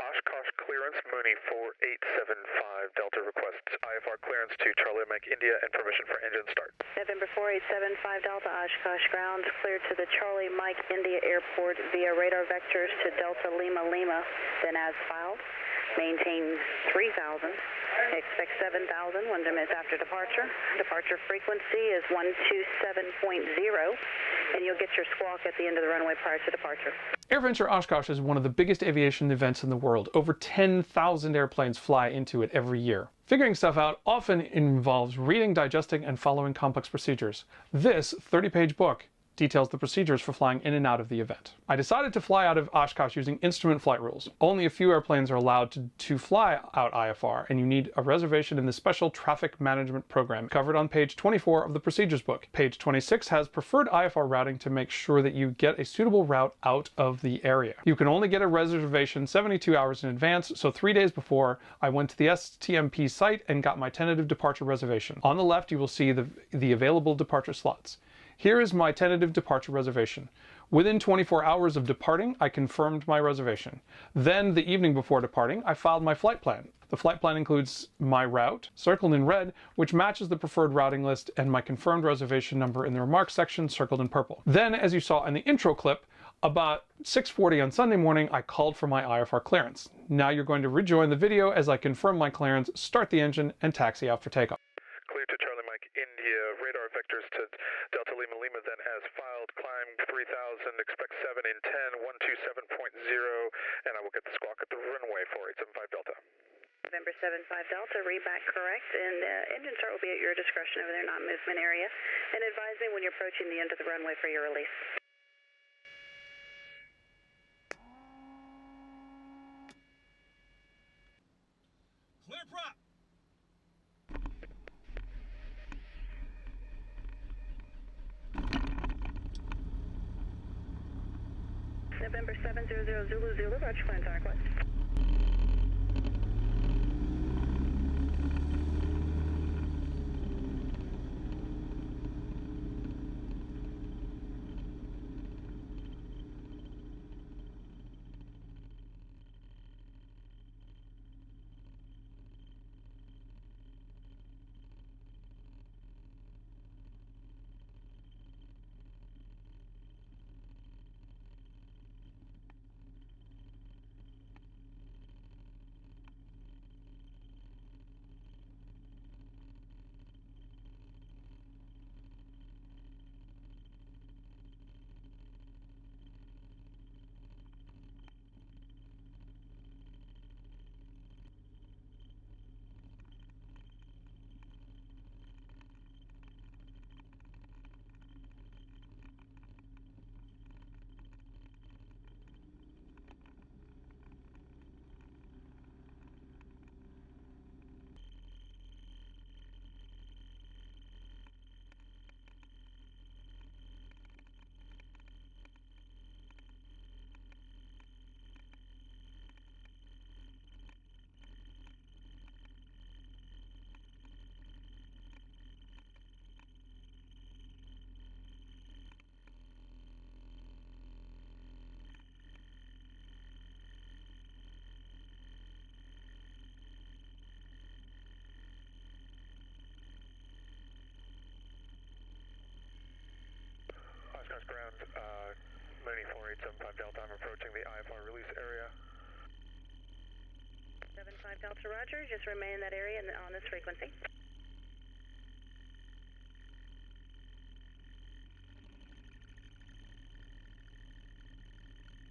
Oshkosh clearance, Mooney 4875 Delta requests IFR clearance to Charlie Mike India and permission for engine start. November 4875 Delta, Oshkosh grounds cleared to the Charlie Mike India Airport via radar vectors to Delta Lima Lima, then as filed. Maintain 3,000. Expect 7,000 1 minutes after departure. Departure frequency is 127.0, and you'll get your squawk at the end of the runway prior to departure. AirVenture Oshkosh is one of the biggest aviation events in the world. Over 10,000 airplanes fly into it every year. Figuring stuff out often involves reading, digesting, and following complex procedures. This 30-page book details the procedures for flying in and out of the event. I decided to fly out of Oshkosh using instrument flight rules. Only a few airplanes are allowed to fly out IFR, and you need a reservation in the Special Traffic Management Program covered on page 24 of the procedures book. Page 26 has preferred IFR routing to make sure that you get a suitable route out of the area. You can only get a reservation 72 hours in advance, so 3 days before, I went to the STMP site and got my tentative departure reservation. On the left, you will see the available departure slots. Here is my tentative departure reservation. Within 24 hours of departing, I confirmed my reservation. Then, the evening before departing, I filed my flight plan. The flight plan includes my route, circled in red, which matches the preferred routing list, and my confirmed reservation number in the remarks section, circled in purple. Then, as you saw in the intro clip, about 6:40 on Sunday morning, I called for my IFR clearance. Now you're going to rejoin the video as I confirm my clearance, start the engine, and taxi out for takeoff. Clear to Charlie Mike India, radar vectors to Delta Lima Lima, then as filed, climb 3,000, expect 7 in 10, 127.0, and I will get the squawk at the runway 4875 Delta. November 75 Delta, read back correct, and engine start will be at your discretion over there, non-movement area, and advise me when you're approaching the end of the runway for your release. Clear prop! November 700 Zulu Zulu, Roger, clearance on request. Oshkosh ground, Mooney 4875 Delta, I'm approaching the IFR release area. 75 Delta, Roger, just remain in that area and on this frequency.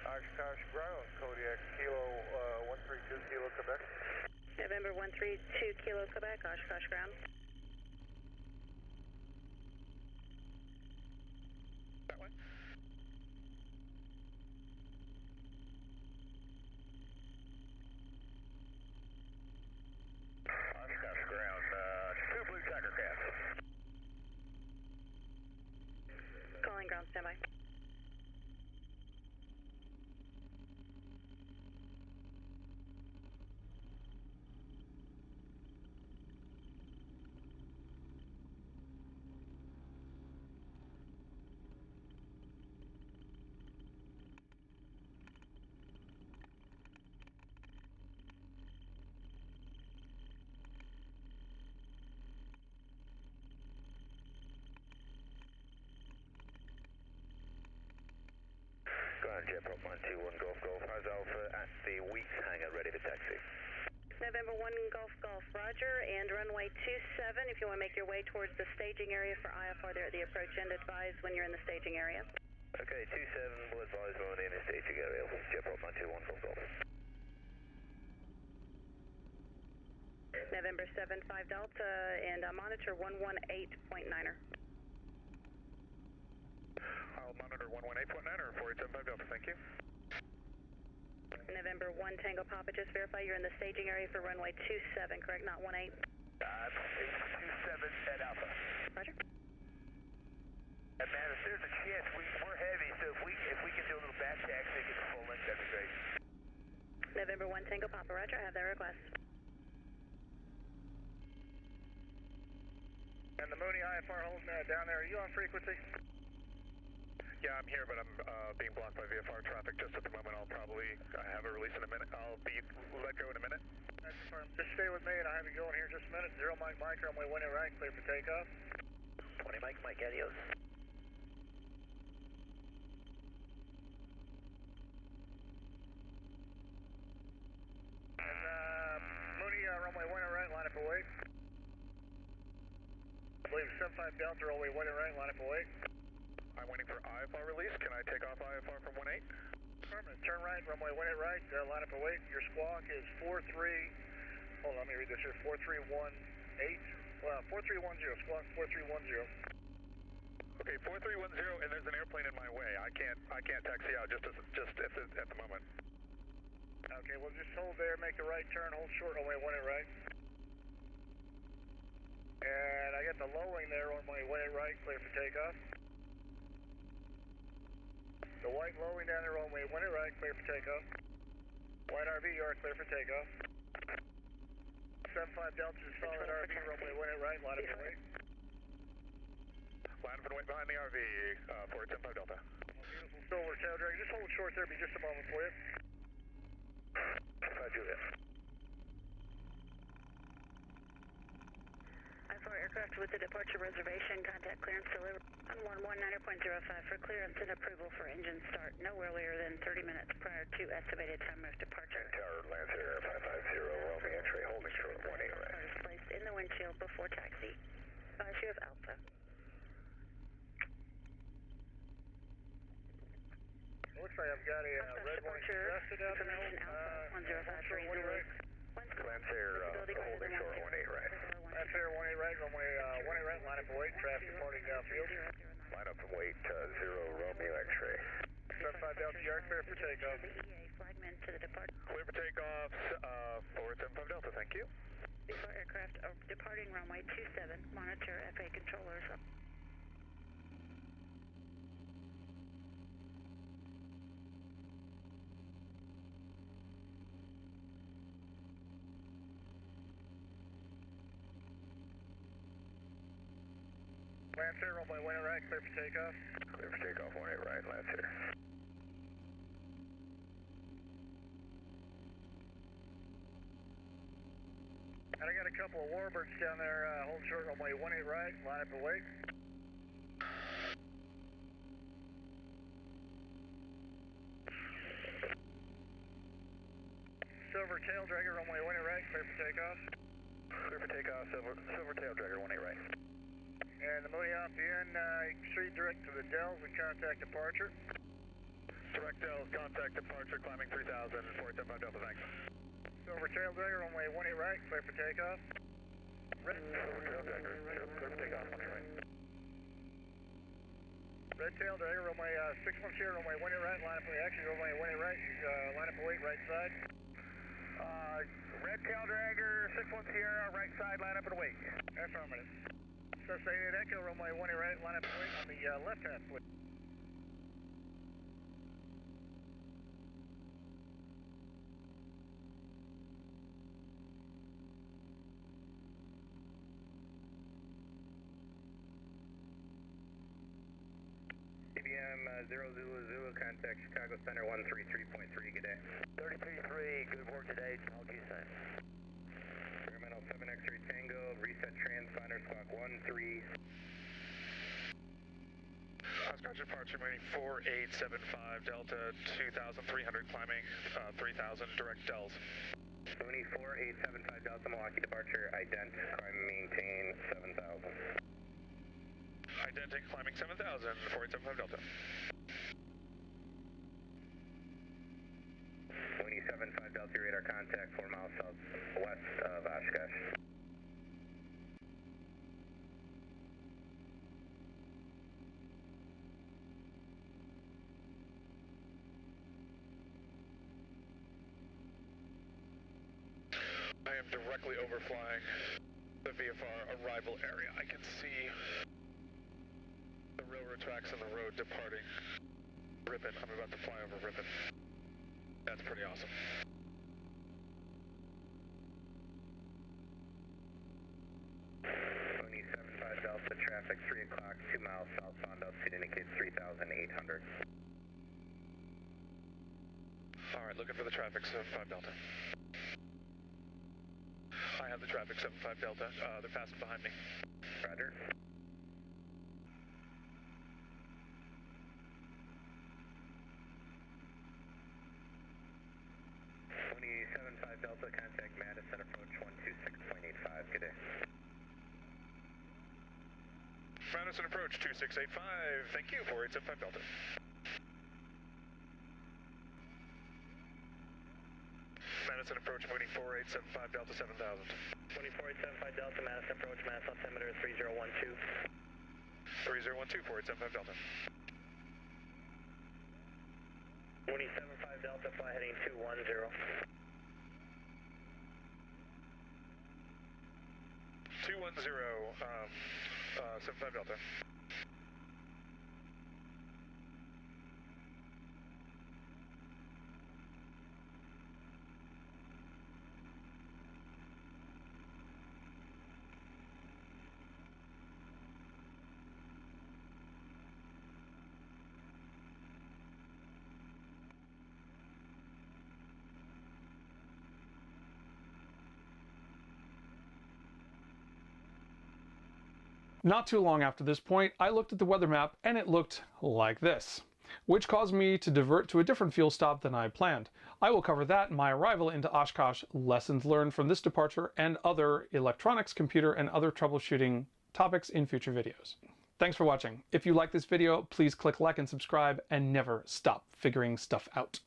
Oshkosh ground, Kodiak Kilo 132 Kilo Quebec. November 132 Kilo Quebec, Oshkosh ground. That way. Oshkosh ground, 2 blue tracker cats. Calling ground, standby. November 1 Golf Golf, roger, and runway 27 if you want to make your way towards the staging area for IFR there at the approach end, advise when you're in the staging area. Okay, 27 will advise when in the staging area. JetPro 921 Golf Golf. November 75 Delta and monitor 118.9er. I'll monitor 118.9er 4875 Delta, thank you. November 1 Tango Papa, just verify you're in the staging area for runway 27, correct? Not 18? 27 at Alpha. Roger. And man, if there's a chance, we're heavy, so if we can do a little back taxi and get the full length, that'd be great. November 1 Tango Papa, roger, I have that request. And the Mooney IFR holding down there, are you on frequency? Yeah, I'm here, but I'm being blocked by VFR traffic just at the moment. I'll probably have a release in a minute. I'll be let go in a minute. That's confirmed. Just stay with me, and I'll have you going here in just a minute. 0 Mike Mike, runway 1 right, clear for takeoff. 20 Mike Mike, adios. And Mooney, runway 1 right, line up for wait. I believe 75 Delta, runway 1 right, line up for wait. I'm waiting for IFR release. Can I take off IFR from 18? Affirmative. Turn right, runway 1 right, line up for wait. Your squawk is 43. Hold on, let me read this here. 4318. Well, 4310. Squawk 4310. Okay, 4310, and there's an airplane in my way. I can't taxi out just at the moment. Okay, well just hold there, make the right turn, hold short, runway 1 right. And I got the lowing there, runway 1 right, clear for takeoff. The white lowing down there, runway 1 right, clear for takeoff. White RV, you are clear for takeoff. 75 Delta, just follow that RV, runway 1 right, line up and wait. Line up and wait behind the RV, 4875 Delta. Beautiful silver tail dragger, just hold short there, be just a moment for you. Juliet. IFR aircraft with the departure reservation, contact clearance delivered on 119.05 for clearance and approval for engine start no earlier than 30 minutes prior to estimated time of departure. Tower, Lancer, 550, Romeo X-ray, holding short, 1 right. Car is placed in the windshield before taxi. You have Alpha. Looks like I've got a red one congested out there. Information Alpha, 1053 Zulu. Lancer, holding short, 1 right. Lancer, 1 right, runway 1 right, line up and wait, traffic reporting downfield. Line up and wait, 0 Romeo X-ray. 75 Delta, you are clear for takeoff. The EA flagman to the departure. Clear for takeoff, 4875 Delta, thank you. Before aircraft departing runway 27, monitor FA controllers. Lancer, runway 1 right, clear for takeoff. Clear for takeoff, 1 right, Lancer. And I got a couple of warbirds down there, hold short, runway 1 right, line up and wait. Silver tail dragger, runway 1 right, clear for takeoff. Clear for takeoff, silver tail dragger, 1 right. And the Mooney off the end, proceed direct to the Dells and contact departure. Direct Dells, contact departure, climbing 3000, 4875 Delta, thanks. Silver tail dragger, runway 1 right, clear for takeoff. Red Silver tail dragger, clear for takeoff, 1 right. Red tail dragger, runway 61 Sierra, runway 1 right, line up and wait. Actually, runway 1 right, line up and wait, right side. Red tail dragger, 61 Sierra, right side, line up and wait. Affirmative. So say that Echo, runway 1 right, line up and wait on the left half, please. CBM 0 Zulu Zulu, contact Chicago Center 133.3, good day. 33.3, good work today, talk to you soon. Sacramento 7 X-ray Tango, reset transponder, squawk 13. Oscar departure, meaning 4875 Delta, 2300 climbing, 3000 direct Dells. 24875 Delta Milwaukee departure, ident, climb, maintain 7000. Identic climbing 7000, 4875 Delta. 275 Delta, radar contact 4 miles southwest of Oshkosh. I am directly overflying the VFR arrival area. I can see the railroad tracks and the road departing Ripon. I'm about to fly over Ripon. That's pretty awesome. Pony 75 Delta, traffic 3 o'clock, 2 miles southbound, altitude indicates 3,800. Alright, looking for the traffic, 75 Delta. I have the traffic, 75 Delta. They're passing behind me. Roger. Pony 75 Delta, contact Madison, approach 126.85. Good day. Madison approach 2685. Thank you, 4875 Delta. Madison approach moving 4875 Delta 7000. 24875 Delta, Madison approach, Madison altimeter 3012. 3012, 4875 Delta. 275 Delta, fly heading 210. 210, 75 Delta. Not too long after this point, I looked at the weather map and it looked like this, which caused me to divert to a different fuel stop than I planned. I will cover that, my arrival into Oshkosh, lessons learned from this departure, and other electronics, computer, and other troubleshooting topics in future videos. Thanks for watching. If you like this video, please click like and subscribe, and never stop figuring stuff out.